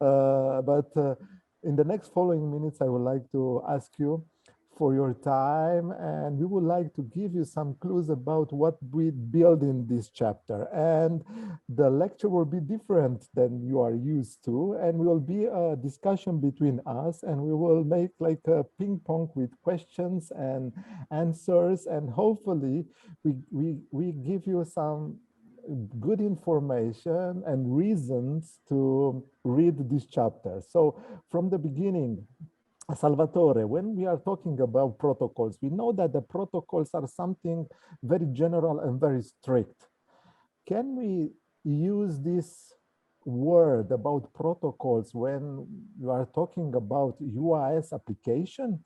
But in the next following minutes, I would like to ask you for your time, and we would like to give you some clues about what we build in this chapter. And the lecture will be different than you are used to, and will be a discussion between us, and we will make like a ping pong with questions and answers, and hopefully we give you some good information and reasons to read this chapter. So from the beginning, Salvatore, when we are talking about protocols, we know that the protocols are something very general and very strict. Can we use this word about protocols when you are talking about UAS applications?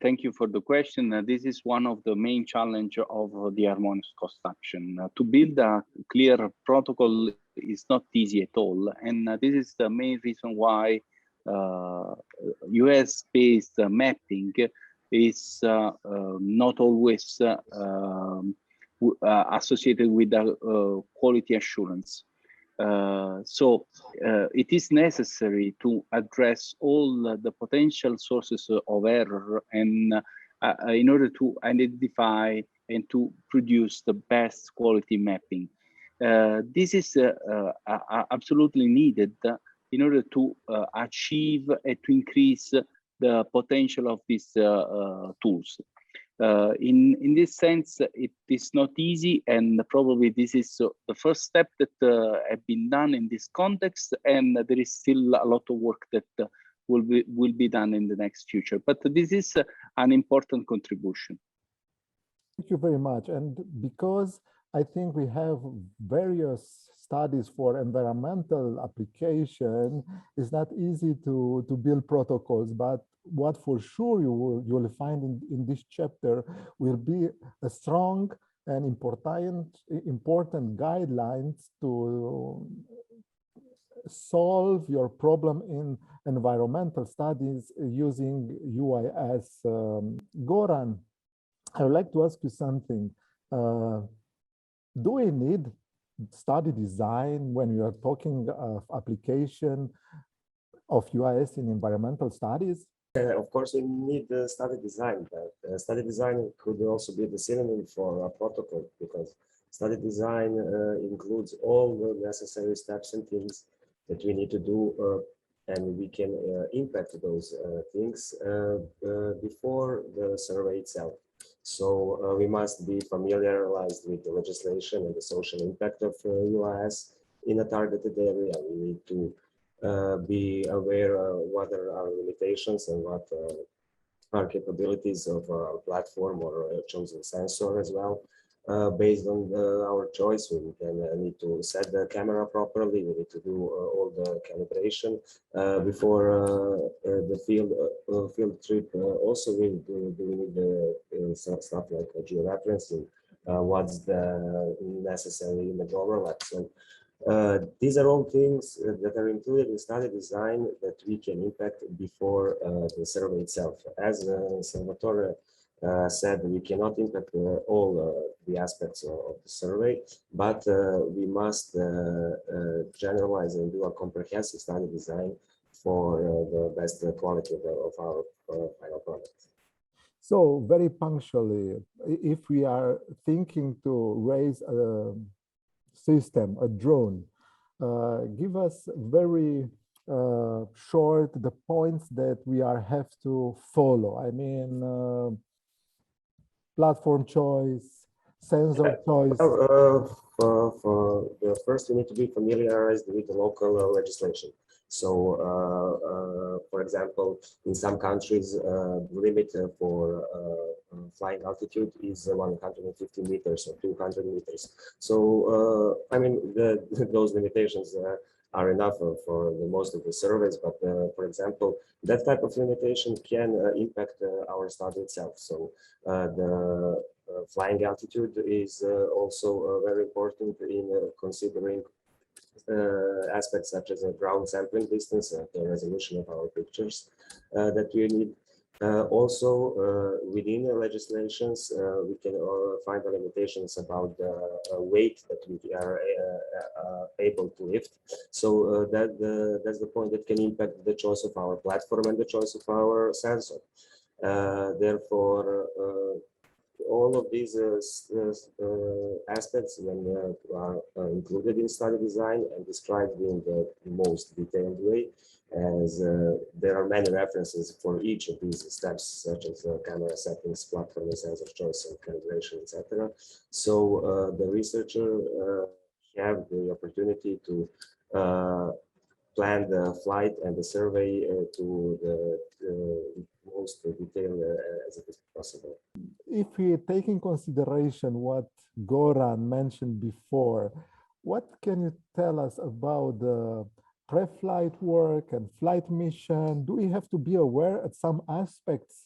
Thank you for the question. This is one of the main challenges of the harmonious construction. To build a clear protocol is not easy at all. And this is the main reason why UAS-based mapping is not always associated with quality assurance. So it is necessary to address all the potential sources of error and in order to identify and to produce the best quality mapping. This is absolutely needed in order to achieve and to increase the potential of these tools. In this sense, it is not easy, and probably this is the first step that have been done in this context, and there is still a lot of work that will be done in the next future. But this is an important contribution. Thank you very much. And because I think we have various studies for environmental application, it's not easy to build protocols, but what for sure you will find in this chapter will be a strong and important guidelines to solve your problem in environmental studies using UAS. Goran, I would like to ask you something. Do we need study design when we are talking of application of UAS in environmental studies? Of course, we need study design, but study design could also be the synonym for a protocol, because study design includes all the necessary steps and things that we need to do, and we can impact those things before the survey itself. So we must be familiarized with the legislation and the social impact of UAS in a targeted area. We need to be aware what are our limitations and what are capabilities of our platform or chosen sensor as well. Based on our choice, we can need to set the camera properly. We need to do all the calibration before the field trip. Also, we need stuff like georeferencing. What's the necessary image overlap? So these are all things that are included in study design that we can impact before the survey itself. As Salvatore said, we cannot impact all the aspects of the survey, but we must generalize and do a comprehensive study design for the best quality of our final product. So very punctually, if we are thinking to raise a system, a drone, give us very short the points that we have to follow. I mean, platform choice, sensor choice. First, we need to be familiarized with the local legislation. So, for example, in some countries, the limit for flying altitude is 150 meters or 200 meters. So, I mean, those limitations are enough for most of the surveys. But, for example, that type of limitation can impact our study itself. So, the flying altitude is also very important in considering aspects such as a ground sampling distance, the resolution of our pictures that we need. Within the legislations, we can find the limitations about the weight that we are able to lift. So that's the point that can impact the choice of our platform and the choice of our sensor. Therefore, all of these aspects when are included in study design and described in the most detailed way, as there are many references for each of these steps, such as camera settings, platform and sensor choice, and calibration, etc. So the researcher have the opportunity to plan the flight and the survey to the most detailed as it is possible. If we take in consideration what Goran mentioned before, what can you tell us about the pre-flight work and flight mission? Do we have to be aware at some aspects?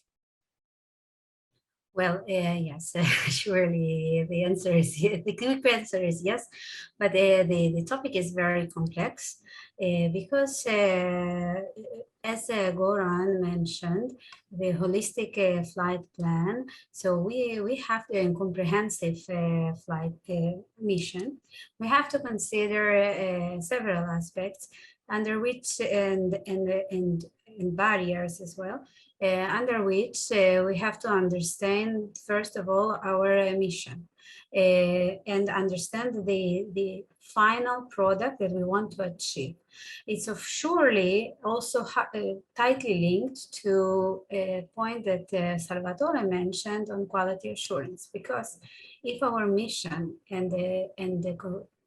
Well, yes, surely the answer is the quick answer is yes, but the topic is very complex because as Goran mentioned, the holistic flight plan. So we have a comprehensive flight mission. We have to consider several aspects under which and barriers as well. Under which we have to understand, first of all, our mission and understand the final product that we want to achieve. It's surely also tightly linked to a point that Salvatore mentioned on quality assurance, because if our mission and the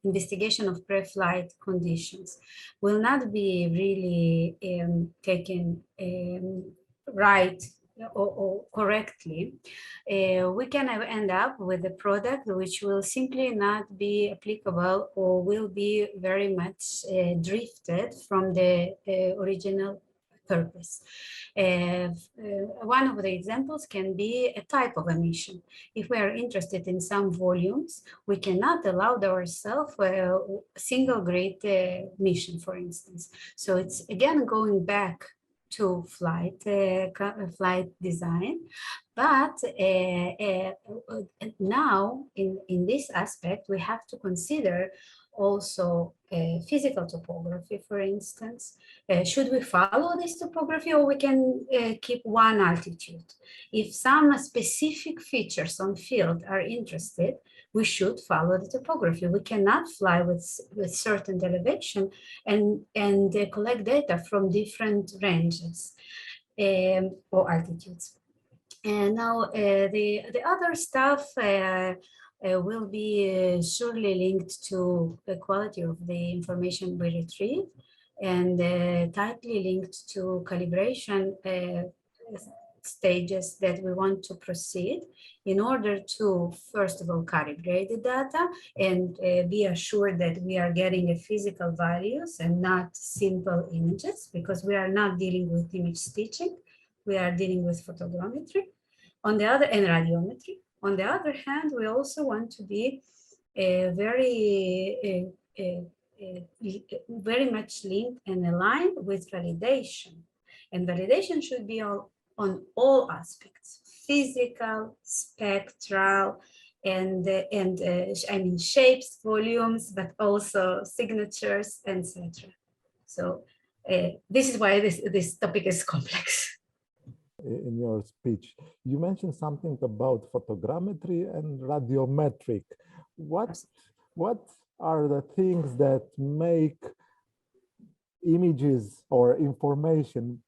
investigation of pre-flight conditions will not be really taken right or correctly, we can end up with a product which will simply not be applicable or will be very much drifted from the original purpose. One of the examples can be a type of emission. If we are interested in some volumes, we cannot allow ourselves a single grade mission, for instance. So it's again going back to flight design, but now in this aspect we have to consider also physical topography, for instance. Should we follow this topography, or we can keep one altitude? If some specific features on field are interested, we should follow the topography. We cannot fly with certain elevation and collect data from different ranges or altitudes. And now the other stuff will be surely linked to the quality of the information we retrieve, and tightly linked to calibration stages that we want to proceed in order to, first of all, calibrate the data and be assured that we are getting a physical values and not simple images, because we are not dealing with image stitching, we are dealing with photogrammetry on the other and radiometry. On the other hand, we also want to be very much linked and aligned with validation. And validation should be on all aspects: physical, spectral, and I mean shapes, volumes, but also signatures, etc. So this is why this topic is complex. In your speech, you mentioned something about photogrammetry and radiometric. What are the things that make images or information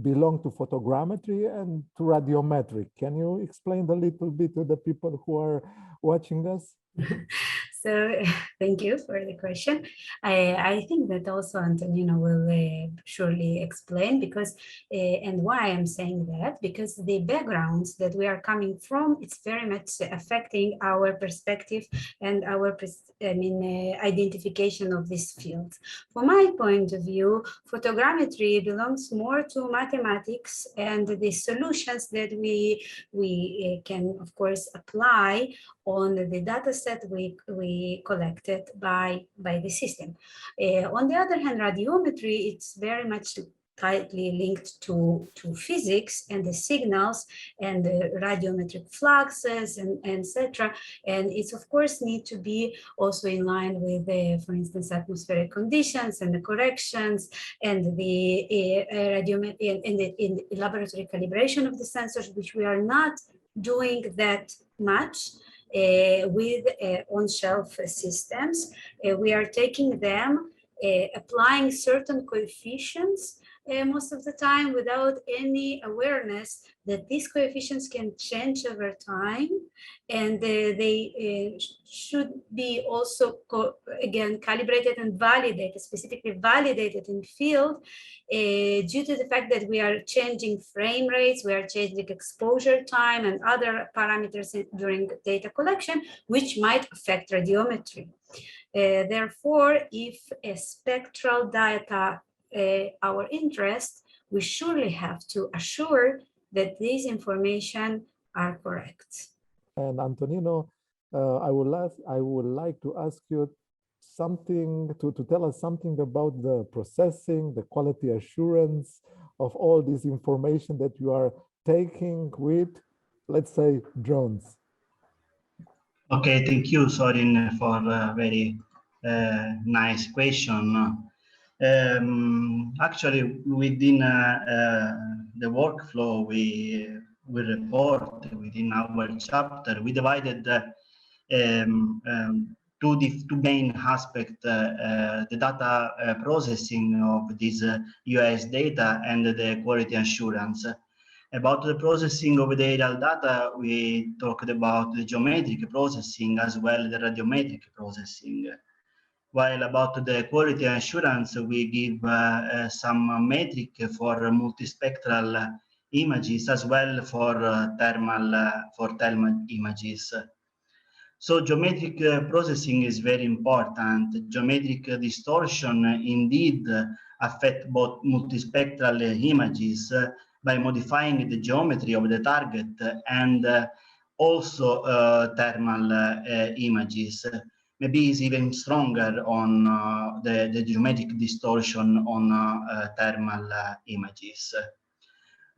belong to photogrammetry and to radiometric? Can you explain a little bit to the people who are watching us? So thank you for the question. I think that also Antonino will surely explain, because and why I'm saying that, because the backgrounds that we are coming from, it's very much affecting our perspective and our identification of this field. From my point of view, photogrammetry belongs more to mathematics and the solutions that we can, of course, apply on the data set we collected by the system. On the other hand, radiometry, it's very much tightly linked to physics and the signals and the radiometric fluxes and etc. And it's of course need to be also in line with the, for instance, atmospheric conditions and the corrections and the radiometric and the laboratory calibration of the sensors, which we are not doing that much with on-shelf systems. We are taking them, applying certain coefficients most of the time without any awareness that these coefficients can change over time, and they should be also again calibrated and validated, specifically validated in field due to the fact that we are changing frame rates, we are changing exposure time and other parameters during data collection, which might affect radiometry. Therefore, if a spectral data our interest, we surely have to assure that these information are correct. And Antonino, I would like to ask you something to tell us something about the processing, the quality assurance of all this information that you are taking with, let's say, drones. Okay, thank you, Sorin, for a very nice question. Actually, within the workflow we report within our chapter, we divided two main aspects, the data processing of this UAS data and the quality assurance. About the processing of the aerial data, we talked about the geometric processing as well as the radiometric processing. While about the quality assurance, we give some metric for multispectral images as well for thermal images. So geometric processing is very important. Geometric distortion indeed affect both multispectral images by modifying the geometry of the target and also thermal images. Maybe it's even stronger on the geometric distortion on thermal images.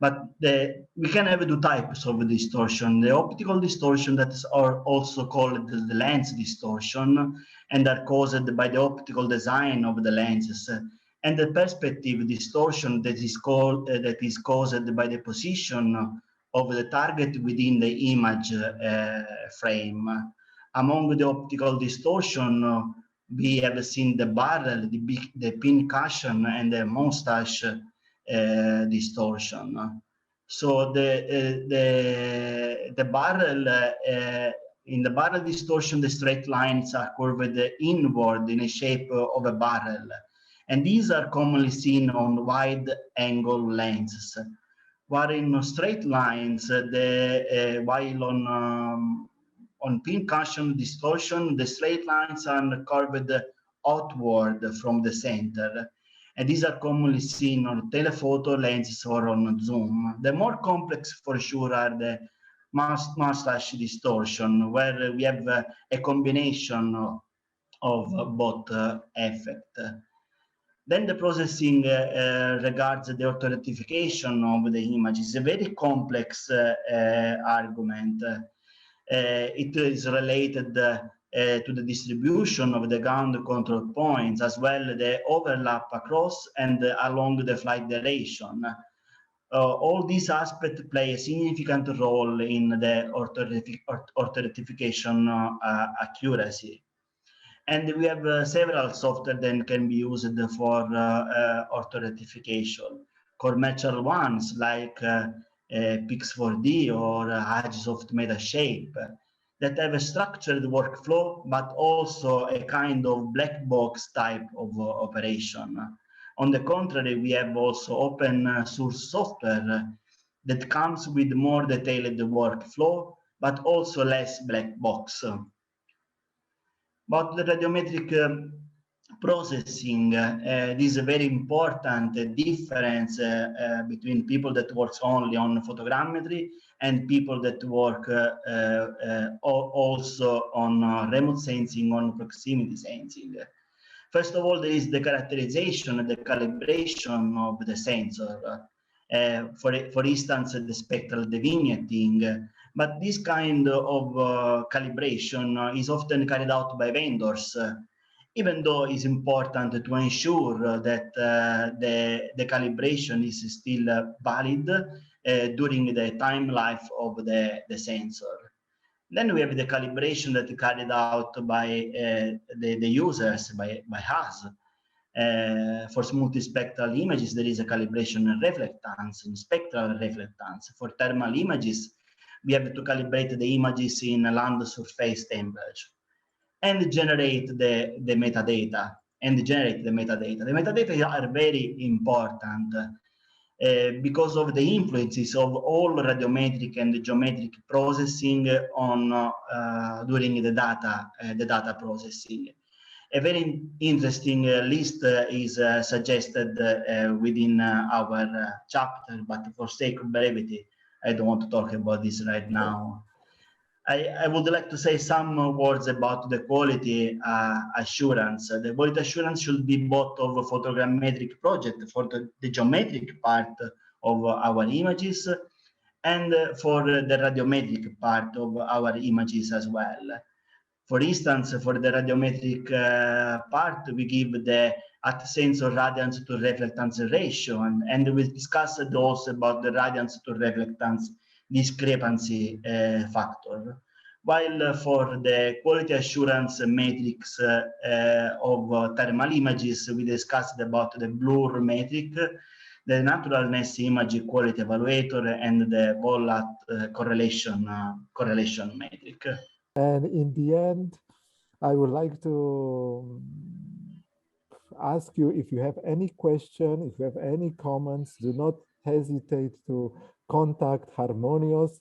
But we can have two types of distortion. The optical distortion that is also called the lens distortion and are caused by the optical design of the lenses. And the perspective distortion that is caused by the position of the target within the image frame. Among the optical distortion, we have seen the barrel, the pin cushion, and the mustache distortion. So the barrel, in the barrel distortion, the straight lines are curved inward in a shape of a barrel. And these are commonly seen on wide angle lenses. While in straight lines, while on pin cushion distortion, the straight lines are curved outward from the center. And these are commonly seen on telephoto lenses or on zoom. The more complex for sure are the mustache distortion, where we have a combination of both effects. Then the processing regards the auto-rectification of the image is a very complex argument. It is related to the distribution of the ground control points, as well as the overlap across and along the flight duration. All these aspects play a significant role in the auto-rectification accuracy. And we have several software that can be used for auto-rectification. Commercial ones like Pix4D or Agisoft Metashape that have a structured workflow, but also a kind of black box type of operation. On the contrary, we have also open source software that comes with more detailed workflow, but also less black box. But the radiometric processing, this is a very important difference between people that work only on photogrammetry and people that work also on remote sensing, on proximity sensing. First of all, there is the characterization and the calibration of the sensor. For instance, the spectral deviating. But this kind of calibration is often carried out by vendors, even though it's important to ensure that the calibration is still valid during the time life of the sensor. Then we have the calibration that is carried out by the users, by us. For multispectral images, there is a calibration and reflectance, and spectral reflectance. For thermal images, we have to calibrate the images in land surface temperature and generate the metadata. The metadata are very important because of the influences of all radiometric and geometric processing on during the data processing. A very interesting list is suggested within our chapter, but for sake of brevity, I don't want to talk about this right now. I would like to say some words about the quality assurance. The quality assurance should be both of a photogrammetric project for the geometric part of our images and for the radiometric part of our images as well. For instance, for the radiometric part, we give the at sensor radiance to reflectance ratio, and we discussed also about the radiance to reflectance discrepancy factor. While for the quality assurance metrics of thermal images, we discussed about the blur metric, the naturalness image quality evaluator, and the Bollat correlation metric. And in the end, I would like to ask you if you have any question, if you have any comments, do not hesitate to contact Harmonious.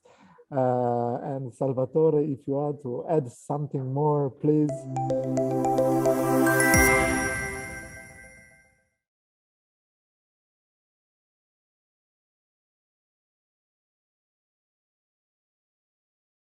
And Salvatore, if you want to add something more, please.